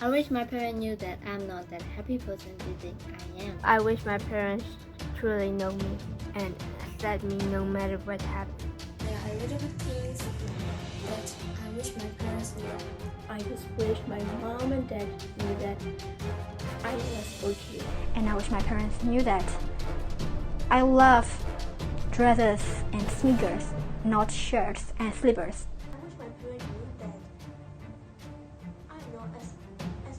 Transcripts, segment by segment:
I wish my parents knew that I'm not that happy person they think I am. I wish my parents truly know me and accept me no matter what happens. There are little bit things that I wish my parents knew. I just wish my mom and dad knew that I was okay. And I wish my parents knew that I love dresses and sneakers, not shirts and slippers. I wish my parents knew that I'm not as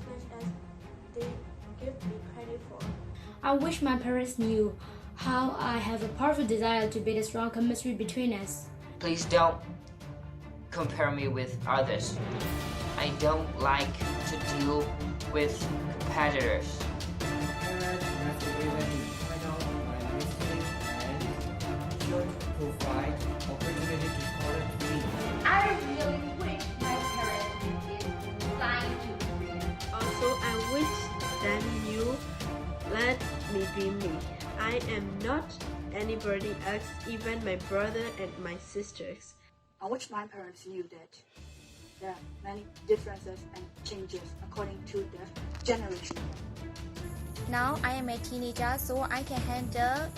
much as they give me credit for. I wish my parents knew how I have a powerful desire to build a strong chemistry between us. Please don't compare me with others. I don't like to deal with competitors. Parents must be able to find out my mistakes and should provide opportunity to correct me. I really wish my parents is flying to Korea. Also, I wish that you let me be me. I am not anybody else, even my brother and my sisters. I wish my parents knew that there are many differences and changes according to the generation. Now I am a teenager, so I can handle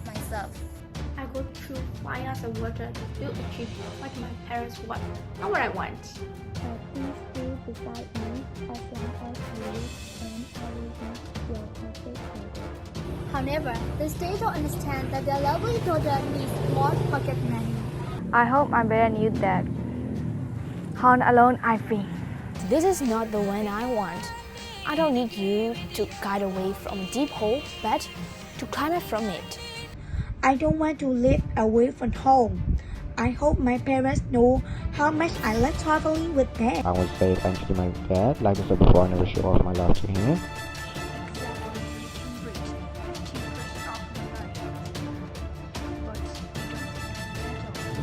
myself. I go through fire and water to achieve what my parents want, not what I want. But please do beside me as long as you live, and I will be your perfect daughter. However, they still don't understand that their lovely daughter needs more pocket money. I hope my parents knew that. How alone I feel. This is not the one I want. I don't need you to guide away from a deep hole, but to climb out from it. I don't want to live away from home. I hope my parents know how much I like traveling with them. I would say thanks to my dad, like I said before, I never show off my love to him.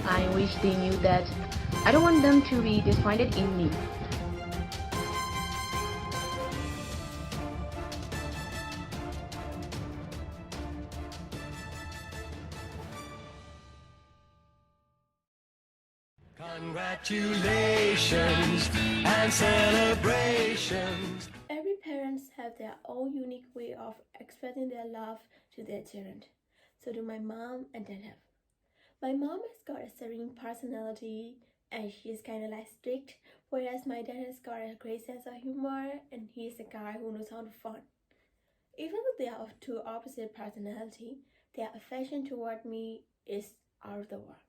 I wish they knew that I don't want them to be disappointed in me. Congratulations and celebrations. Every parents have their own unique way of expressing their love to their children. So do my mom and dad have. My mom has got a serene personality and she's kind of like strict, whereas my dad has got a great sense of humor and he's a guy who knows how to fun. Even though they are of two opposite personality, their affection toward me is out of the world.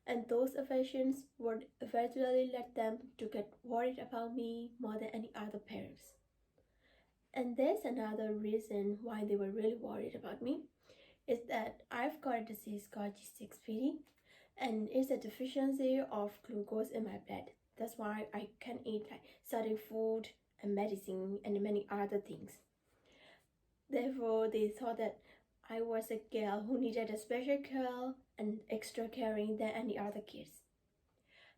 And those affections would eventually let them to get worried about me more than any other parents. And there's another reason why they were really worried about me, is that I've got a disease called G6PD, and it's a deficiency of glucose in my blood. That's why I can't eat like certain food and medicine and many other things. Therefore, they thought that I was a girl who needed a special care and extra caring than any other kids.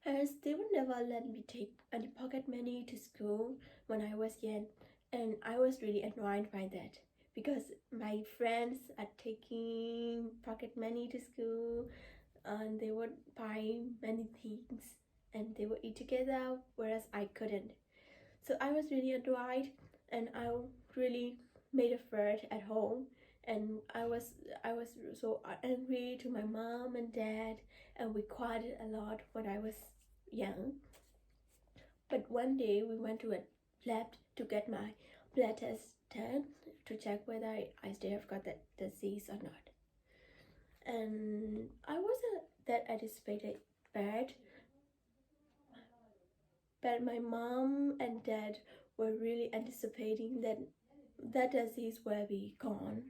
Hence, they would never let me take any pocket money to school when I was young, and I was really annoyed by that because my friends are taking pocket money to school and they would buy many things and they would eat together, whereas I couldn't. So I was really annoyed and I really made a fuss at home. And I was so angry to my mom and dad, and we cried a lot when I was young. But one day we went to a lab to get my blood test done to check whether I still have got that disease or not. And I wasn't that anticipated bad, but my mom and dad were really anticipating that that disease will be gone.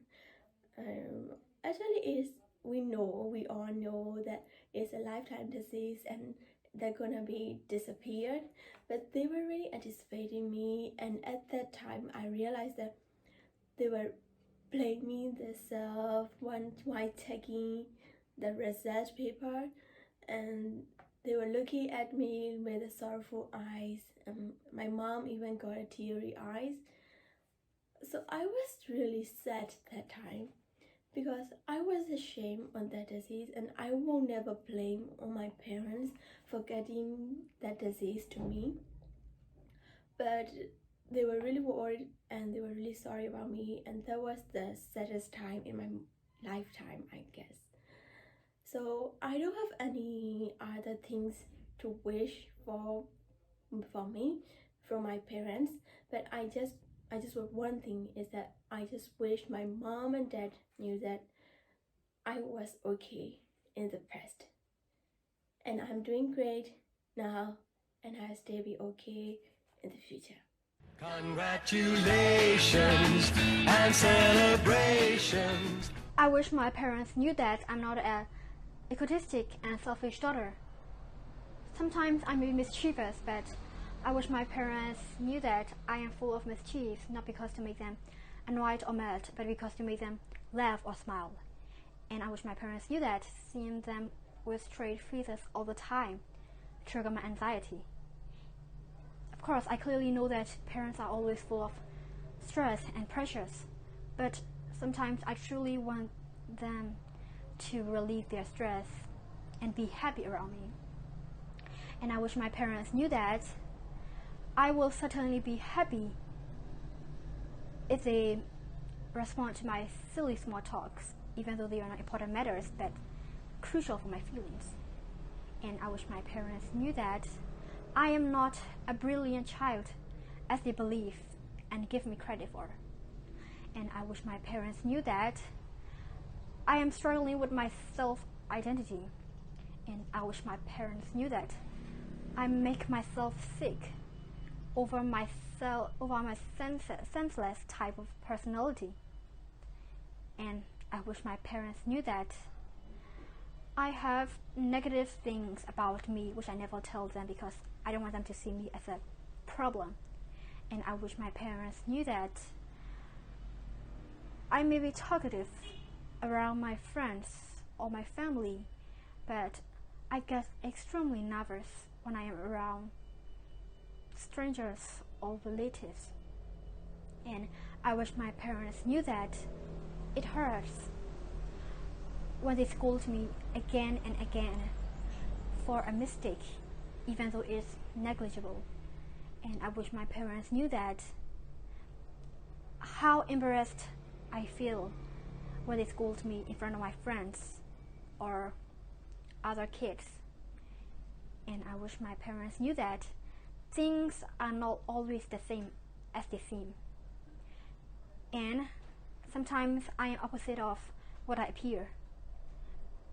Actually, we all know that it's a lifetime disease and they're gonna be disappeared, but they were really anticipating me, and at that time I realized that they were blaming themselves while taking the research paper, and they were looking at me with sorrowful eyes, and my mom even got a teary eyes. So I was really sad that time, because I was ashamed of that disease, and I will never blame all my parents for getting that disease to me. but they were really worried and they were really sorry about me, and that was the saddest time in my lifetime, I guess. So I don't have any other things to wish for me from my parents, but I just want one thing, is that I just wish my mom and dad knew that I was okay in the past, and I'm doing great now, and I'll still be okay in the future. Congratulations and celebrations. I wish my parents knew that I'm not an egotistic and selfish daughter. Sometimes I may be mischievous, but I wish my parents knew that I am full of mischief, not because to make them annoyed or mad, but because to make them laugh or smile. And I wish my parents knew that seeing them with straight faces all the time trigger my anxiety. Of course, I clearly know that parents are always full of stress and pressures, but sometimes I truly want them to relieve their stress and be happy around me. And I wish my parents knew that I will certainly be happy if they respond to my silly small talks, even though they are not important matters but crucial for my feelings. And I wish my parents knew that I am not a brilliant child as they believe and give me credit for. And I wish my parents knew that I am struggling with my self-identity. And I wish my parents knew that I make myself sick over my senseless type of personality. And I wish my parents knew that I have negative things about me which I never tell them because I don't want them to see me as a problem. And I wish my parents knew that I may be talkative around my friends or my family, but I get extremely nervous when I am around strangers or relatives. And I wish my parents knew that it hurts when they scold me again and again for a mistake, even though it's negligible. And I wish my parents knew that how embarrassed I feel when they scold me in front of my friends or other kids. And I wish my parents knew that things are not always the same as they seem. And sometimes I am opposite of what I appear.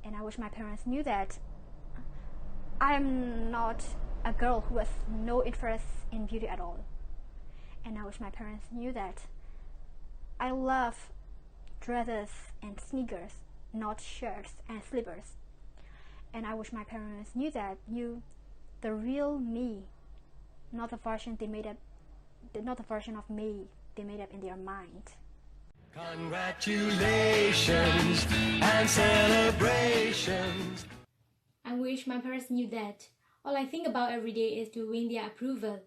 And I wish my parents knew that I am not a girl who has no interest in beauty at all. And I wish my parents knew that I love dresses and sneakers, not shirts and slippers. And I wish my parents knew that the real me, not the version of me they made up in their mind. Congratulations and celebrations. I wish my parents knew that all I think about every day is to win their approval.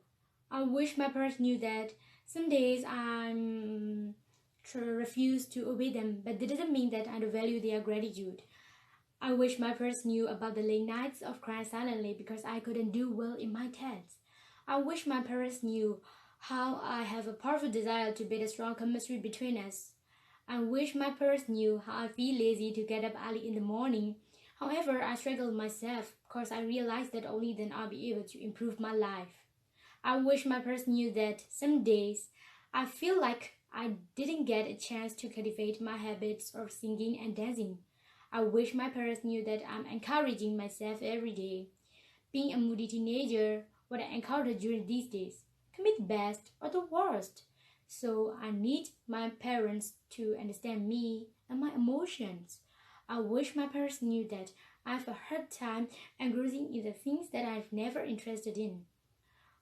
I wish my parents knew that some days I refuse to obey them, but that doesn't mean that I don't value their gratitude. I wish my parents knew about the late nights of crying silently because I couldn't do well in my tests. I wish my parents knew how I have a powerful desire to build a strong chemistry between us. I wish my parents knew how I feel lazy to get up early in the morning. However, I struggle myself because I realize that only then I'll be able to improve my life. I wish my parents knew that some days I feel like I didn't get a chance to cultivate my habits of singing and dancing. I wish my parents knew that I'm encouraging myself every day. Being a moody teenager, what I encountered during these days, can be the best or the worst. So I need my parents to understand me and my emotions. I wish my parents knew that I have a hard time engrossing in the things that I've never interested in.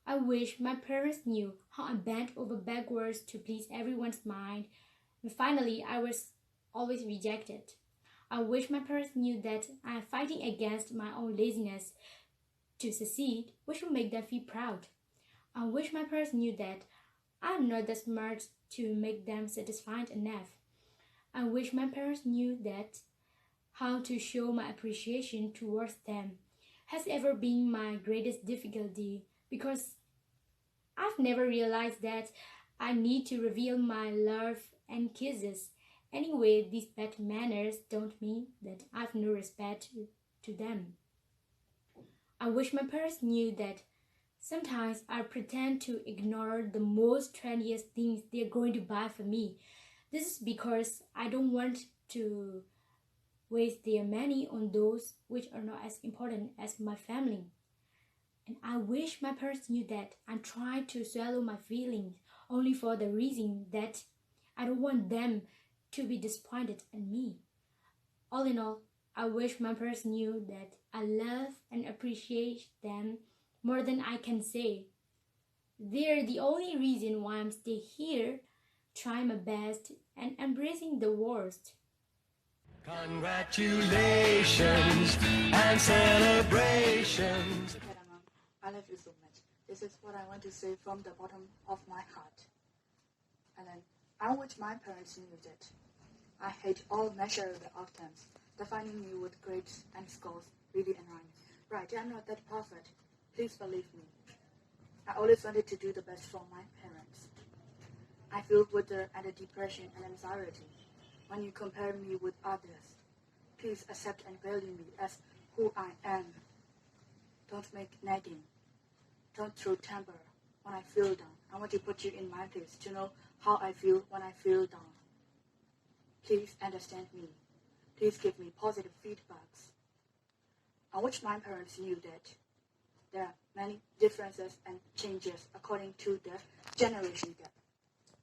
I wish my parents knew how I bent over backwards to please everyone's mind, and finally I was always rejected. I wish my parents knew that I am fighting against my own laziness to succeed, which will make them feel proud. I wish my parents knew that I am not that smart to make them satisfied enough. I wish my parents knew that how to show my appreciation towards them has ever been my greatest difficulty because I've never realized that I need to reveal my love and kisses. Anyway, these bad manners don't mean that I've no respect to them. I wish my parents knew that sometimes I pretend to ignore the most trendiest things they're going to buy for me. This is because I don't want to waste their money on those which are not as important as my family. And I wish my parents knew that I try to swallow my feelings only for the reason that I don't want them to be disappointed in me. All in all, I wish my parents knew that I love and appreciate them more than I can say. They're the only reason why I'm still here, trying my best and embracing the worst. Congratulations and celebrations. Mom, I love you so much. This is what I want to say from the bottom of my heart. Ellen, I wish my parents knew that I hate all measurable outcomes. Defining me with grades and scores really annoy me. Right, I'm not that perfect. Please believe me. I always wanted to do the best for my parents. I feel bitter and depression and anxiety when you compare me with others. Please accept and value me as who I am. Don't make nagging. Don't throw temper when I feel down. I want to put you in my place to know how I feel when I feel down. Please understand me. Please give me positive feedbacks. I wish my parents knew that there are many differences and changes according to the generation gap.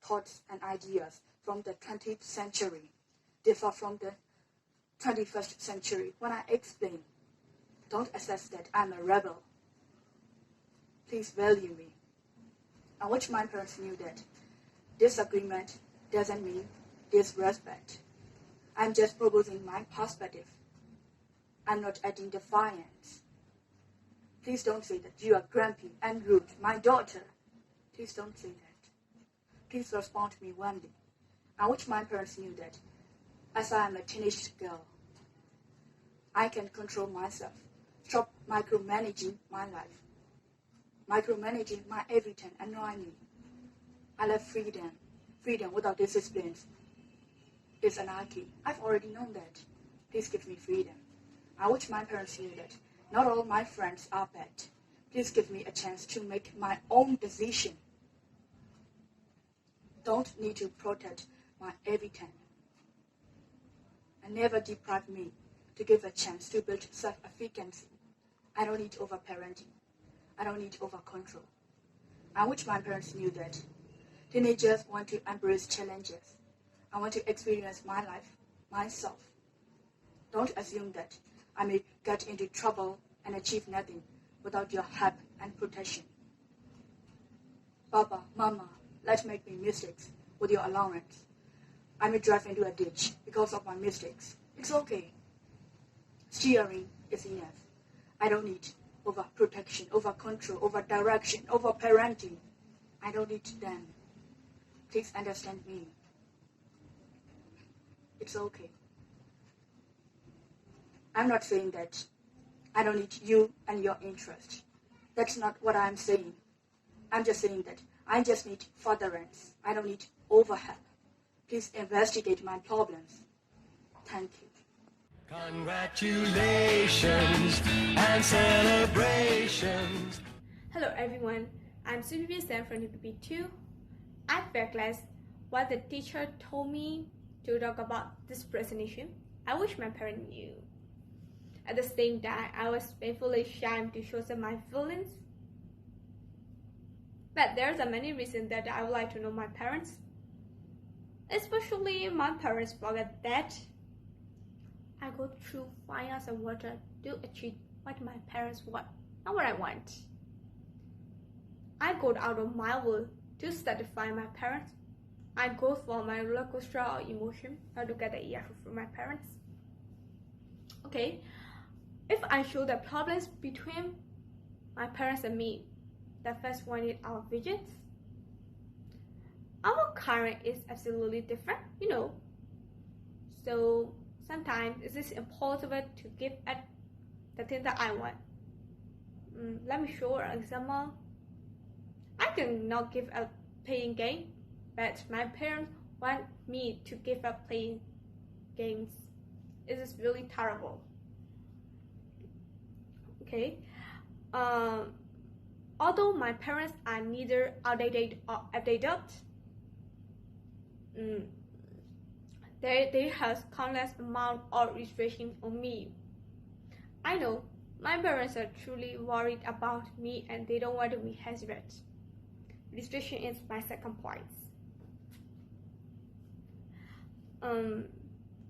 Thoughts and ideas from the 20th century differ from the 21st century. When I explain, don't assess that I'm a rebel. Please value me. I wish my parents knew that disagreement doesn't mean disrespect. I'm just proposing my perspective. I'm not adding defiance. Please don't say that you are grumpy and rude, my daughter. Please don't say that. Please respond to me one day. I wish my parents knew that as I am a teenage girl, I can control myself. Stop micromanaging my life. Micromanaging my everything annoys me. I love freedom. Freedom without discipline is anarchy. I've already known that. Please give me freedom. I wish my parents knew that not all my friends are bad. Please give me a chance to make my own decision. Don't need to protect my everything. And never deprive me to give a chance to build self-efficacy. I don't need over-parenting. I don't need over-control. I wish my parents knew that teenagers want to embrace challenges. I want to experience my life, myself. Don't assume that I may get into trouble and achieve nothing without your help and protection. Papa, Mama, let's make me mistakes with your allowance. I may drive into a ditch because of my mistakes. It's okay. Steering is enough. I don't need over protection, over control, over direction, over parenting. I don't need them. Please understand me. It's okay. I'm not saying that I don't need you and your interest. That's not what I'm saying. I'm just saying that I just need furtherance. I don't need overhelp. Please investigate my problems. Thank you. Congratulations and celebrations. Hello everyone, I'm CPP Sam from PPP2. I failed class what the teacher told me to talk about this presentation. I wish my parents knew. At the same time, I was painfully ashamed to show some my feelings. But there's a many reasons that I would like to know my parents. Especially my parents forget that I go through fire and water to achieve what my parents want, not what I want. I go out of my way to satisfy my parents. I go for my roller coaster of emotion not to get a earful from my parents. Okay, if I show the problems between my parents and me, the first one is our visions. Our current is absolutely different, you know. So sometimes it is impossible to give at the thing that I want. Let me show an example. I cannot give up playing games, but my parents want me to give up playing games. It is really terrible. Okay. Although my parents are neither outdated or updated, they have countless amount of restrictions on me. I know my parents are truly worried about me and they don't want me hesitate. Restriction is my second point.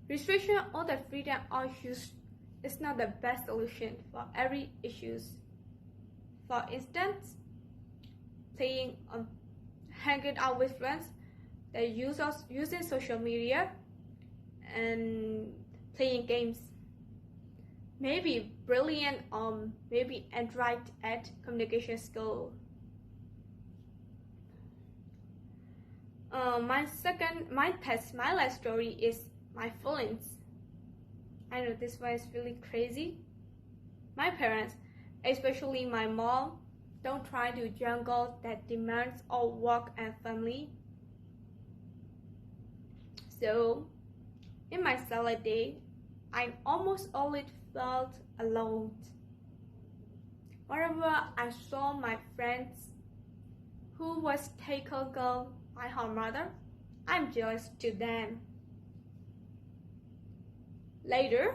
Restriction on the freedom of use is not the best solution for every issue. For instance, playing hanging out with friends, the use of using social media, and playing games may be brilliant or maybe right at communication skill. My life story is my feelings. I know this one is really crazy. My parents, especially my mom, don't try to juggle that demands of work and family. So, in my salad day, I almost always felt alone. Whenever I saw my friends who was taken care by her mother, I'm jealous to them. Later,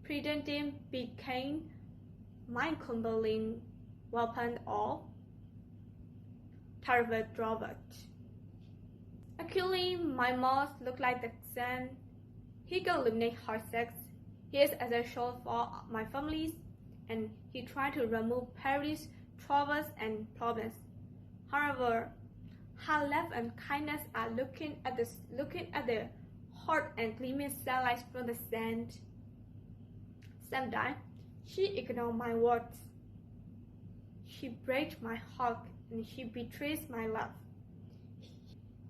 pretending became mind-controlling weapon or terrible drawback. Actually, my mom looked like the son. He can eliminate her sex. He is essential for my families, and he tried to remove Paris troubles and problems. However, her love and kindness are looking at the hot and gleaming sunlight from the sand. Sometimes she ignores my words. She breaks my heart and she betrays my love.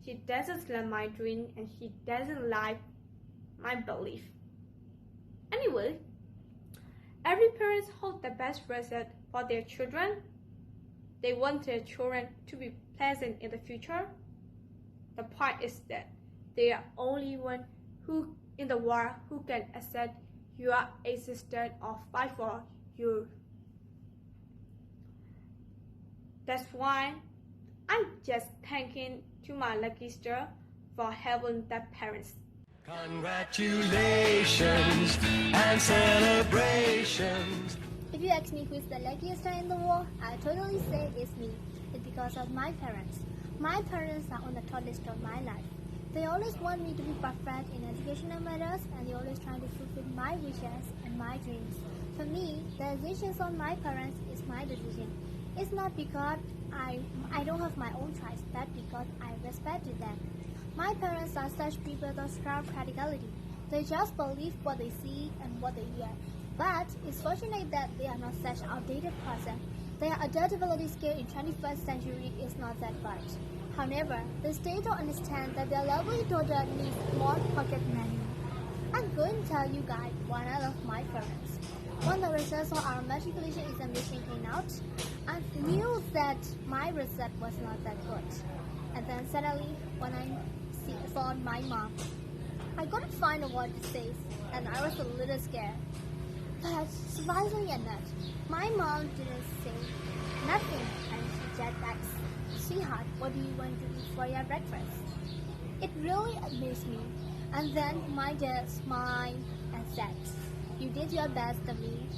She doesn't love my dream and she doesn't like my belief. Anyway, every parent hopes the best result for their children. They want their children to be pleasant in the future. The point is that they are only one who in the world who can accept your existence or fight for you. That's why I'm just thanking to my lucky star for having that parents. Congratulations and celebrations. If you ask me who is the luckiest star in the world, I totally say it's me. It's because of my parents. My parents are on the top list of my life. They always want me to be perfect in educational matters, and they always try to fulfill my wishes and my dreams. For me, the decisions of my parents is my decision. It's not because I don't have my own choice, but because I respected them. My parents are such people that strive practicality. They just believe what they see and what they hear. But it's fortunate that they are not such outdated person. Their adaptability skill in 21st century is not that bad. However, they still don't understand that their lovely daughter needs more pocket money. I'm going to tell you guys one out of my parents. When the results of our matriculation examination came out, I knew that my result was not that good. And then suddenly, when I saw my mom, I couldn't find a word to say, and I was a little scared. But surprisingly enough, my mom didn't say nothing, and she just asked, "Sweetheart, what do you want to eat for your breakfast?" It really amazed me. And then my dad smiled and said, "You did your best, Demi."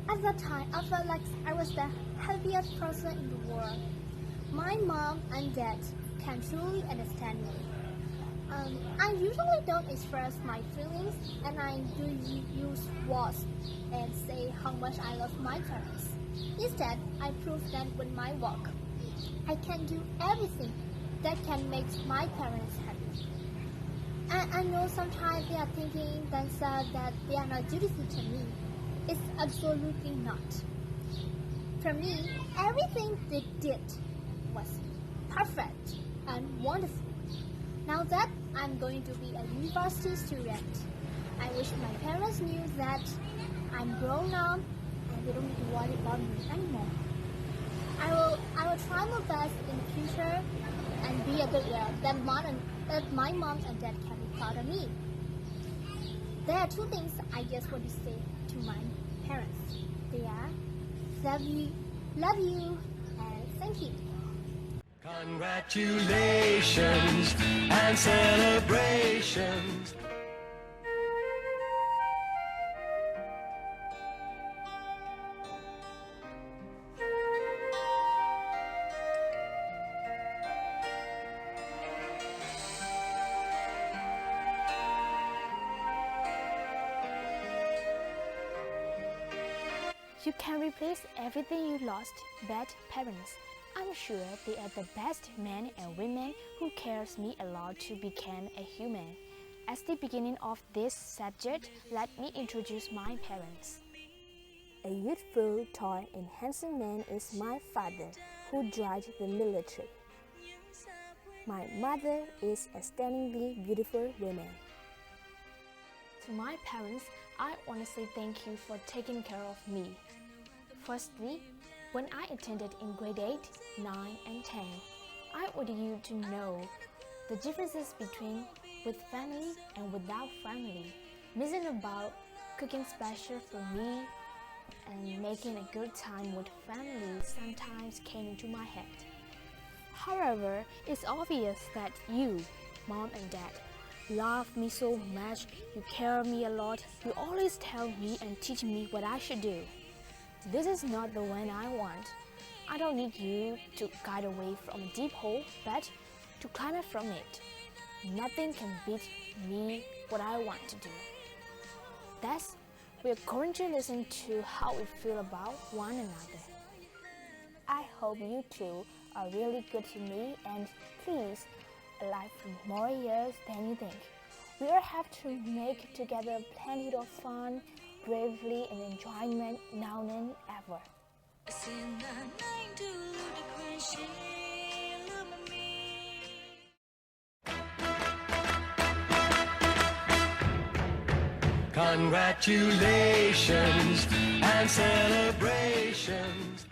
At that time, I felt like I was the happiest person in the world. My mom and dad can truly understand me. I usually don't express my feelings, and I do use words and say how much I love my parents. Instead, I prove that with my work, I can do everything that can make my parents happy. I know sometimes they are thinking themselves that they are not dutiful to me. It's absolutely not. For me, everything they did was perfect and wonderful. Now that I'm going to be a university student, I wish my parents knew that I'm grown up and they don't need to worry about me anymore. I will try my best in the future and be a good girl that my mom and dad can be proud of me. There are two things I just want to say to my parents. They are love you, and thank you. Congratulations and celebrations. You can replace everything you lost, bad parents. I'm sure they are the best men and women who cares me a lot to become a human. As the beginning of this subject, let me introduce my parents. A youthful, tall and handsome man is my father, who joined the military. My mother is a stunningly beautiful woman. To my parents, I want to say thank you for taking care of me. Firstly, when I attended in grade 8, 9 and 10, I wanted you to know the differences between with family and without family. Missing about cooking special for me and making a good time with family sometimes came into my head. However, it's obvious that you, mom and dad, love me so much, you care me a lot, you always tell me and teach me what I should do. This is not the one I want. I don't need you to guide away from a deep hole, but to climb up from it. Nothing can beat me what I want to do. Thus, we are going to listen to how we feel about one another. I hope you two are really good to me and please, alive for more years than you think. We will have to make together plenty of fun, bravely and enjoyment now and ever. Congratulations and celebrations.